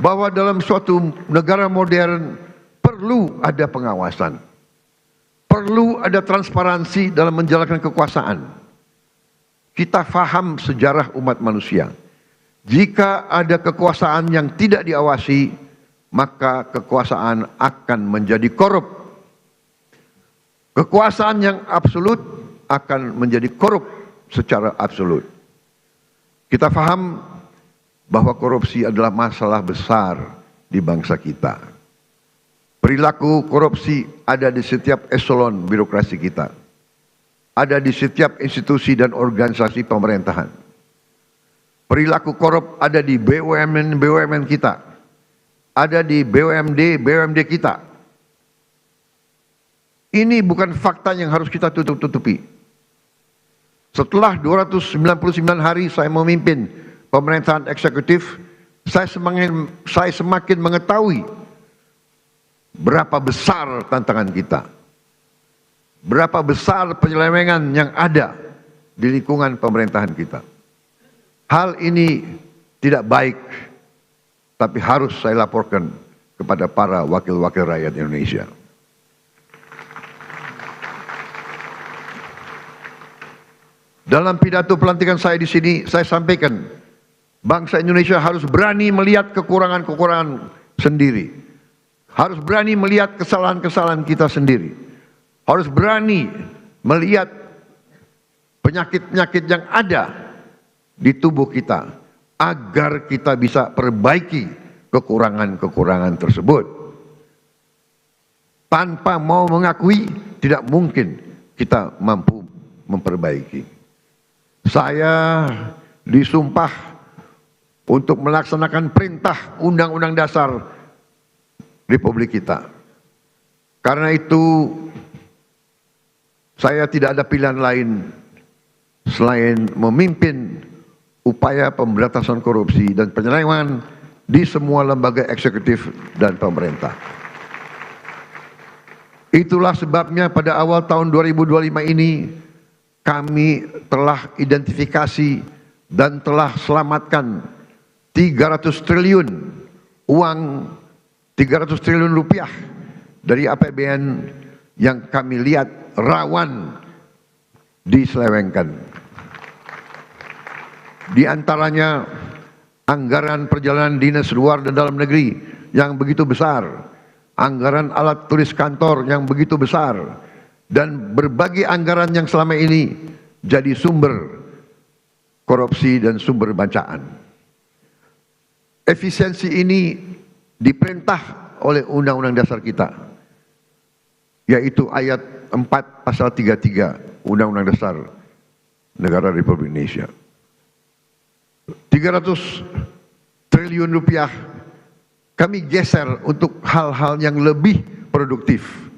bahwa dalam suatu negara modern perlu ada pengawasan, perlu ada transparansi dalam menjalankan kekuasaan. Kita faham sejarah umat manusia. Jika ada kekuasaan yang tidak diawasi, maka kekuasaan akan menjadi korup. Kekuasaan yang absolut akan menjadi korup secara absolut. Kita faham bahwa korupsi adalah masalah besar di bangsa kita. Perilaku korupsi ada di setiap eselon birokrasi kita. Ada di setiap institusi dan organisasi pemerintahan. Perilaku korup ada di BUMN kita. Ada di BUMD kita. Ini bukan fakta yang harus kita tutup-tutupi. Setelah 299 hari saya memimpin pemerintahan eksekutif, saya semakin mengetahui berapa besar tantangan kita. Berapa besar penyelewengan yang ada di lingkungan pemerintahan kita. Hal ini tidak baik, tapi harus saya laporkan kepada para wakil-wakil rakyat Indonesia. Dalam pidato pelantikan saya di sini, saya sampaikan, bangsa Indonesia harus berani melihat kekurangan-kekurangan sendiri. Harus berani melihat kesalahan-kesalahan kita sendiri. Harus berani melihat penyakit-penyakit yang ada di tubuh kita, agar kita bisa perbaiki kekurangan-kekurangan tersebut. Tanpa mau mengakui, tidak mungkin kita mampu memperbaiki. Saya disumpah untuk melaksanakan perintah Undang-Undang Dasar Republik kita. Karena itu, saya tidak ada pilihan lain selain memimpin upaya pemberantasan korupsi dan penyelewengan di semua lembaga eksekutif dan pemerintah. Itulah sebabnya pada awal tahun 2025 ini kami telah identifikasi dan telah selamatkan 300 triliun uang, 300 triliun rupiah dari APBN yang kami lihat rawan diselewengkan. Di antaranya anggaran perjalanan dinas luar dan dalam negeri yang begitu besar, anggaran alat tulis kantor yang begitu besar, dan berbagai anggaran yang selama ini jadi sumber korupsi dan sumber bacaan. Efisiensi ini diperintah oleh Undang-Undang Dasar kita, yaitu ayat 4 pasal 33 Undang-Undang Dasar Negara Republik Indonesia. 300 triliun rupiah kami geser untuk hal-hal yang lebih produktif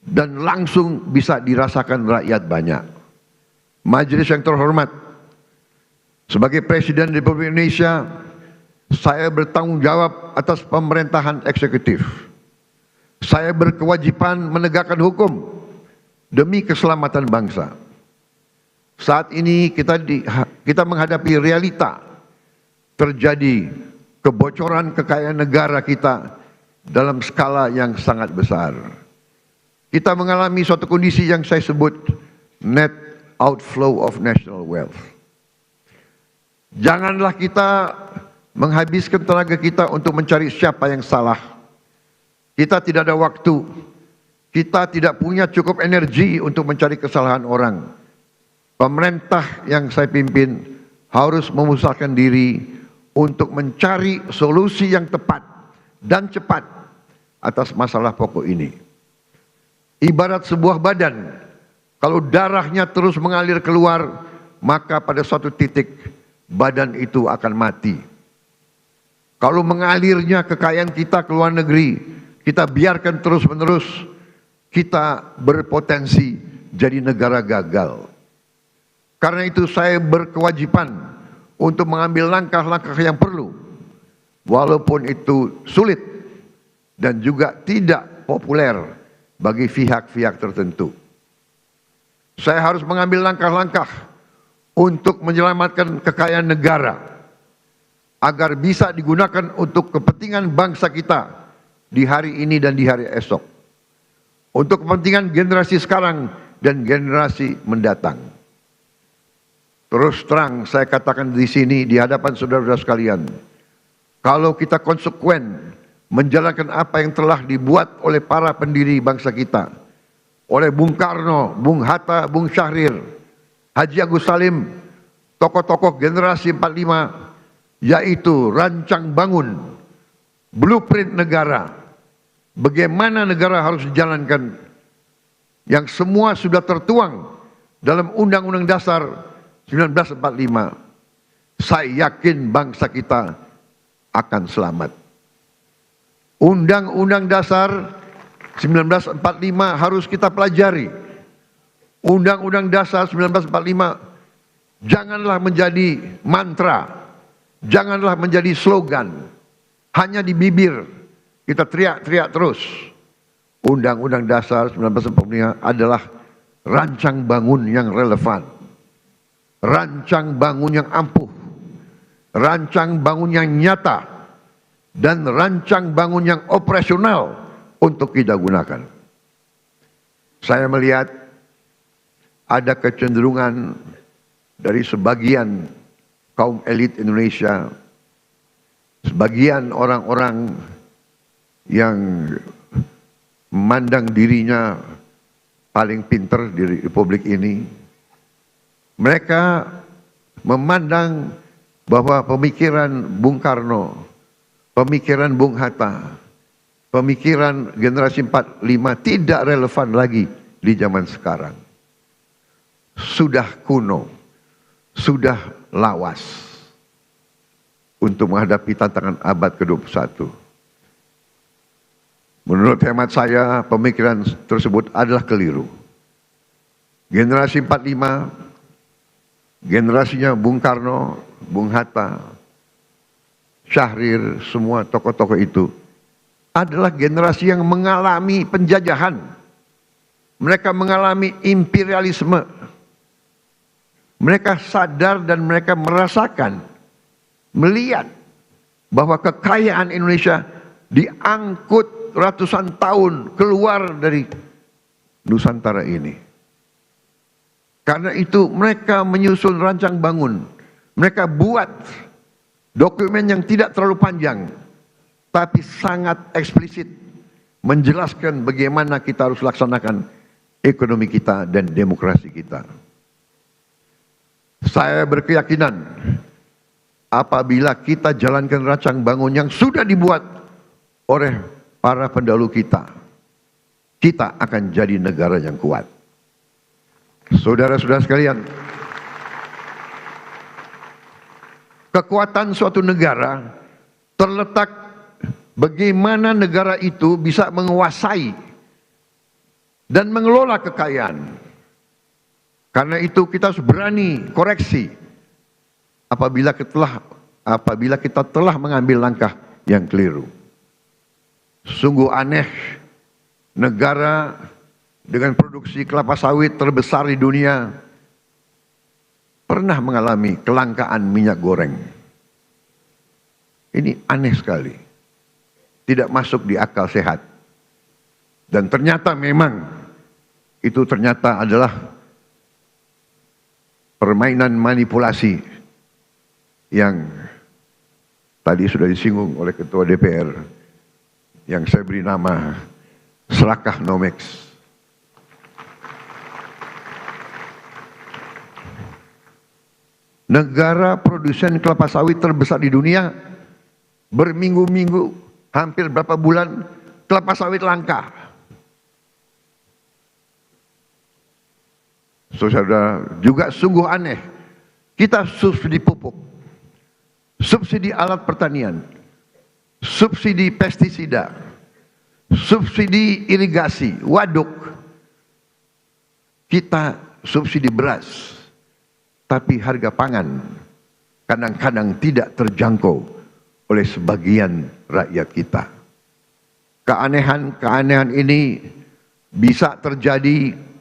dan langsung bisa dirasakan rakyat banyak. Majelis yang terhormat, sebagai Presiden Republik Indonesia, saya bertanggung jawab atas pemerintahan eksekutif. Saya berkewajiban menegakkan hukum demi keselamatan bangsa. Saat ini kita menghadapi realita terjadi kebocoran kekayaan negara kita dalam skala yang sangat besar. Kita mengalami suatu kondisi yang saya sebut net outflow of national wealth. Janganlah kita menghabiskan tenaga kita untuk mencari siapa yang salah. Kita tidak ada waktu. Kita tidak punya cukup energi untuk mencari kesalahan orang. Pemerintah yang saya pimpin harus memusatkan diri untuk mencari solusi yang tepat dan cepat atas masalah pokok ini. Ibarat sebuah badan, kalau darahnya terus mengalir keluar, maka pada suatu titik badan itu akan mati. Kalau mengalirnya kekayaan kita ke luar negeri, kita biarkan terus-menerus, kita berpotensi jadi negara gagal. Karena itu saya berkewajiban untuk mengambil langkah-langkah yang perlu, walaupun itu sulit dan juga tidak populer bagi pihak-pihak tertentu. Saya harus mengambil langkah-langkah untuk menyelamatkan kekayaan negara. agar bisa digunakan untuk kepentingan bangsa kita di hari ini dan di hari esok, untuk kepentingan generasi sekarang dan generasi mendatang. Terus terang saya katakan di sini di hadapan saudara-saudara sekalian, kalau kita konsekuen menjalankan apa yang telah dibuat oleh para pendiri bangsa kita, oleh Bung Karno, Bung Hatta, Bung Syahrir, Haji Agus Salim, tokoh-tokoh generasi 45, yaitu rancang bangun, blueprint negara, bagaimana negara harus dijalankan, yang semua sudah tertuang dalam Undang-Undang Dasar 1945. Saya yakin bangsa kita akan selamat. Undang-Undang Dasar 1945 harus kita pelajari. Undang-Undang Dasar 1945 janganlah menjadi mantra, janganlah menjadi slogan, hanya di bibir kita teriak-teriak terus. Undang-Undang Dasar 1945 adalah rancang bangun yang relevan, rancang bangun yang ampuh, rancang bangun yang nyata, dan rancang bangun yang operasional untuk kita gunakan. Saya melihat ada kecenderungan dari sebagian kaum elit Indonesia, sebagian orang-orang yang memandang dirinya paling pinter di republik ini. Mereka memandang bahwa pemikiran Bung Karno, pemikiran Bung Hatta, pemikiran generasi 45 tidak relevan lagi di zaman sekarang. Sudah kuno, sudah lawas untuk menghadapi tantangan abad ke-21. Menurut hemat saya, pemikiran tersebut adalah keliru. Generasi 45, generasinya Bung Karno, Bung Hatta, Syahrir, semua tokoh-tokoh itu adalah generasi yang mengalami penjajahan. Mereka mengalami imperialisme. Mereka sadar dan mereka merasakan, melihat bahwa kekayaan Indonesia diangkut ratusan tahun keluar dari Nusantara ini. Karena itu mereka menyusun rancang bangun. Mereka buat dokumen yang tidak terlalu panjang, tapi sangat eksplisit, menjelaskan bagaimana kita harus laksanakan ekonomi kita dan demokrasi kita. Saya berkeyakinan apabila kita jalankan rancang bangun yang sudah dibuat oleh para pendahulu kita, kita akan jadi negara yang kuat. Saudara-saudara sekalian, kekuatan suatu negara terletak bagaimana negara itu bisa menguasai dan mengelola kekayaan. Karena itu kita harus berani koreksi apabila kita telah mengambil langkah yang keliru. Sungguh aneh, negara dengan produksi kelapa sawit terbesar di dunia pernah mengalami kelangkaan minyak goreng. Ini aneh sekali, tidak masuk di akal sehat. Dan ternyata memang itu ternyata adalah permainan manipulasi yang tadi sudah disinggung oleh Ketua DPR, yang saya beri nama Serakah Nomex. Negara produsen kelapa sawit terbesar di dunia, berminggu-minggu, hampir berapa bulan, kelapa sawit langka. Saudara, juga sungguh aneh, kita subsidi pupuk, subsidi alat pertanian, subsidi pestisida, subsidi irigasi, waduk, kita subsidi beras, tapi harga pangan kadang-kadang tidak terjangkau oleh sebagian rakyat kita. Keanehan-keanehan ini bisa terjadi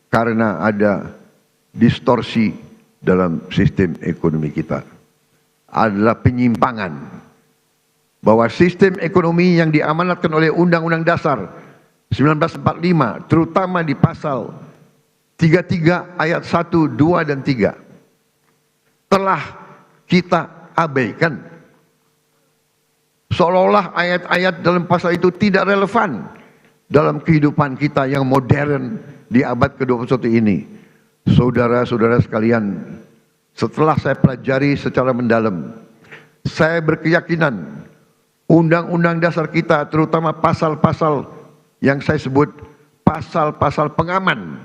karena ada distorsi dalam sistem ekonomi kita. adalah penyimpangan, bahwa sistem ekonomi yang diamanatkan oleh Undang-Undang Dasar 1945, terutama di pasal 33 ayat 1, 2, dan 3, telah kita abaikan. Seolah-olah ayat-ayat dalam pasal itu tidak relevan dalam kehidupan kita yang modern di abad ke-21 ini. Saudara-saudara sekalian, setelah saya pelajari secara mendalam, saya berkeyakinan Undang-Undang Dasar kita, terutama pasal-pasal yang saya sebut pasal-pasal pengaman,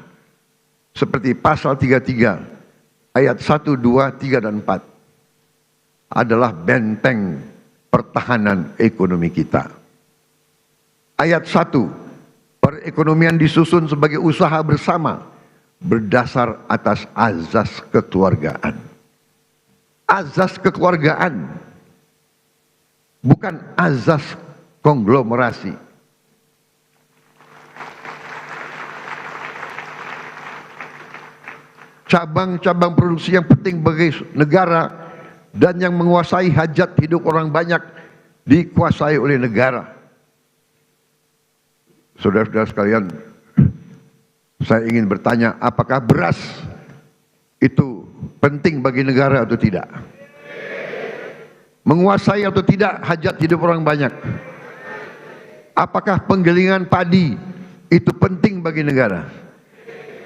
seperti pasal 33 ayat 1, 2, 3, dan 4, adalah benteng pertahanan ekonomi kita. Ayat 1, perekonomian disusun sebagai usaha bersama berdasar atas azas kekeluargaan. Azas kekeluargaan, bukan azas konglomerasi. Cabang-cabang produksi yang penting bagi negara dan yang menguasai hajat hidup orang banyak dikuasai oleh negara. Saudara-saudara sekalian, saya ingin bertanya, apakah beras itu penting bagi negara atau tidak? Menguasai atau tidak hajat hidup orang banyak? Apakah penggilingan padi itu penting bagi negara?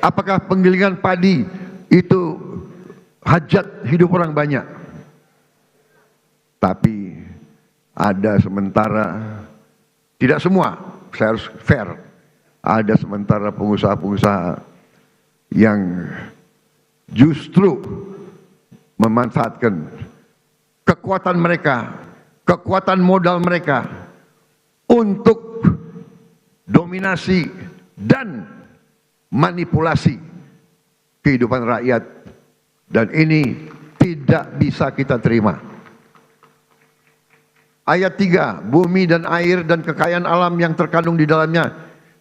Apakah penggilingan padi itu hajat hidup orang banyak? Tapi ada sementara, tidak semua, saya harus fair, ada sementara pengusaha-pengusaha yang justru memanfaatkan kekuatan mereka, kekuatan modal mereka untuk dominasi dan manipulasi kehidupan rakyat, dan ini tidak bisa kita terima. Ayat 3, bumi dan air dan kekayaan alam yang terkandung di dalamnya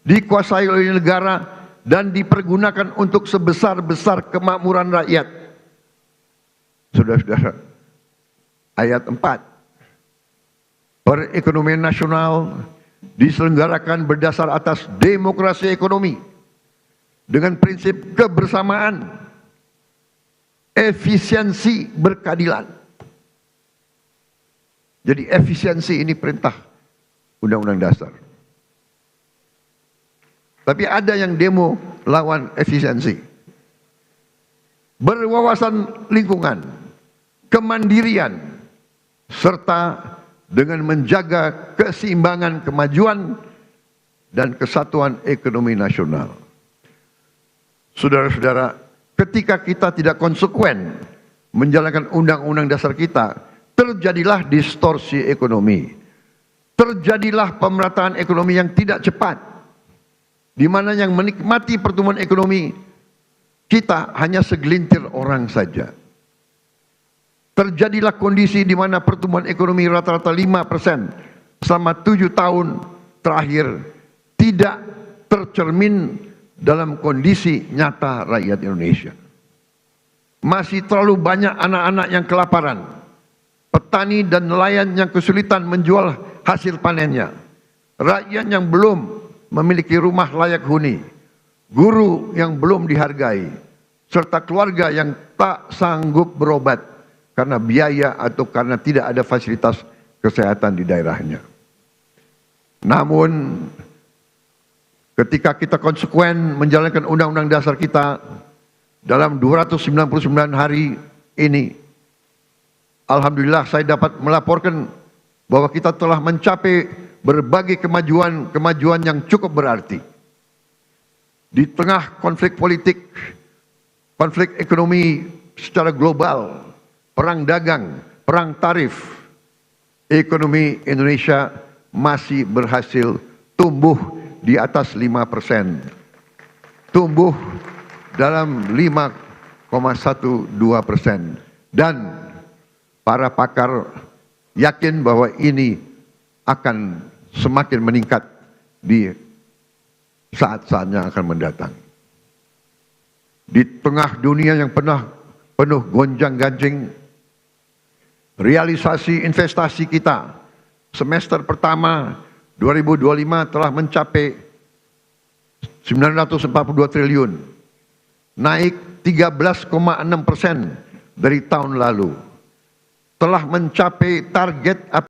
dikuasai oleh negara dan dipergunakan untuk sebesar-besar kemakmuran rakyat. Saudara-saudara, ayat 4, perekonomian nasional diselenggarakan berdasar atas demokrasi ekonomi dengan prinsip kebersamaan, efisiensi, berkeadilan. Jadi efisiensi ini perintah Undang-Undang Dasar. Tapi ada yang demo lawan efisiensi. Berwawasan lingkungan, kemandirian, serta dengan menjaga keseimbangan kemajuan dan kesatuan ekonomi nasional. Saudara-saudara, ketika kita tidak konsekuen menjalankan Undang-Undang Dasar kita, terjadilah distorsi ekonomi, terjadilah pemerataan ekonomi yang tidak cepat, di mana yang menikmati pertumbuhan ekonomi kita hanya segelintir orang saja. Terjadilah kondisi di mana pertumbuhan ekonomi rata-rata 5% selama 7 tahun terakhir tidak tercermin dalam kondisi nyata rakyat Indonesia. Masih terlalu banyak anak-anak yang kelaparan, petani dan nelayan yang kesulitan menjual hasil panennya, rakyat yang belum memiliki rumah layak huni, guru yang belum dihargai, serta keluarga yang tak sanggup berobat karena biaya atau karena tidak ada fasilitas kesehatan di daerahnya. Namun, ketika kita konsekuen menjalankan Undang-Undang Dasar kita dalam 299 hari ini, alhamdulillah saya dapat melaporkan bahwa kita telah mencapai berbagai kemajuan yang cukup berarti. Di tengah konflik politik, konflik ekonomi secara global, perang dagang, perang tarif, ekonomi Indonesia masih berhasil tumbuh di atas 5%. Tumbuh dalam 5,12%. Dan para pakar yakin bahwa ini akan semakin meningkat di saat-saatnya akan mendatang. Di tengah dunia yang penuh gonjang-ganjing, Realisasi investasi kita semester pertama 2025 telah mencapai 942 triliun, naik 13,6% dari tahun lalu. Telah mencapai target